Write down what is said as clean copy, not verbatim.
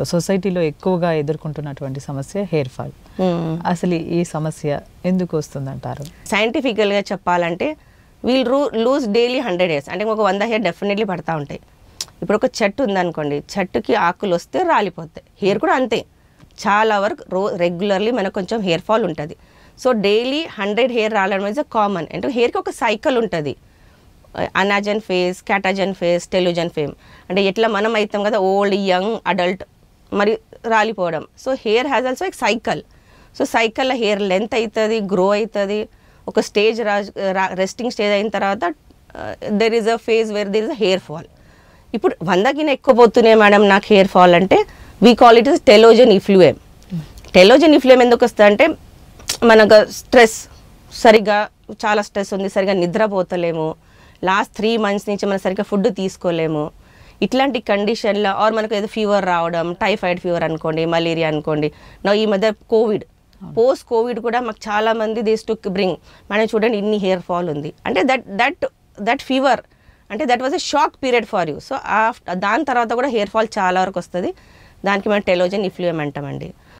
ఇప్పుడు సొసైటీలో ఎక్కువగా ఎదుర్కొంటున్నటువంటి సమస్య హెయిర్ ఫాల్. అసలు ఈ సమస్య ఎందుకు వస్తుందంటారు? సైంటిఫికల్గా చెప్పాలంటే వీల్ లూజ్ డైలీ 100 hairs, అంటే ఒక 100 hair డెఫినెట్లీ పడతా ఉంటాయి. ఇప్పుడు ఒక చెట్టు ఉందనుకోండి, చెట్టుకి ఆకులు వస్తే రాలిపోతాయి. హెయిర్ కూడా అంతే, చాలా వరకు రెగ్యులర్లీ మనకు కొంచెం హెయిర్ ఫాల్ ఉంటుంది. సో డైలీ 100 hair రావడం ఇస్ కామన్. అంటే హెయిర్కి ఒక సైకిల్ ఉంటుంది, అనాజన్ ఫేజ్, క్యాటాజన్ ఫేజ్, టెలోజన్ ఫేమ్. అంటే ఎట్లా మనం అవుతాం కదా ఓల్డ్, యంగ్, అడల్ట్, మరి రాలిపోవడం. సో హెయిర్ హ్యాజ్ ఆల్సో ఎక్ సైకిల్. సో సైకిల్లో హెయిర్ లెంత్ అవుతుంది, గ్రో అవుతుంది. ఒక స్టేజ్ రెస్టింగ్ స్టేజ్ అయిన తర్వాత there is a phase where there is a hair fall. ఇప్పుడు 100కి ఎక్కువ పోతున్నాయి మేడం నాకు హెయిర్ ఫాల్ అంటే, we call it is telogen effluvium. Telogen effluvium ఎందుకు వస్తుంది అంటే, మనకు స్ట్రెస్, సరిగ్గా చాలా స్ట్రెస్ ఉంది, సరిగ్గా నిద్రపోతలేము, లాస్ట్ 3 months నుంచి మనం సరిగ్గా ఫుడ్ తీసుకోలేము, ఇట్లాంటి కండిషన్లో, ఆర్ మనకు ఏదో ఫీవర్ రావడం, టైఫాయిడ్ ఫీవర్ అనుకోండి, మలేరియా అనుకోండి. నా ఈ మధ్య కోవిడ్, పోస్ట్ కోవిడ్ కూడా మాకు చాలామంది దిస్ టు బ్రింగ్, మనం చూడండి ఇన్ని హెయిర్ ఫాల్ ఉంది అంటే దట్ ఫీవర్ అంటే that was a shock period for you. So దాని తర్వాత కూడా హెయిర్ ఫాల్ చాలా వరకు వస్తుంది. దానికి మనం టెలోజన్ ఇఫ్లూయమ్ అంటామండి.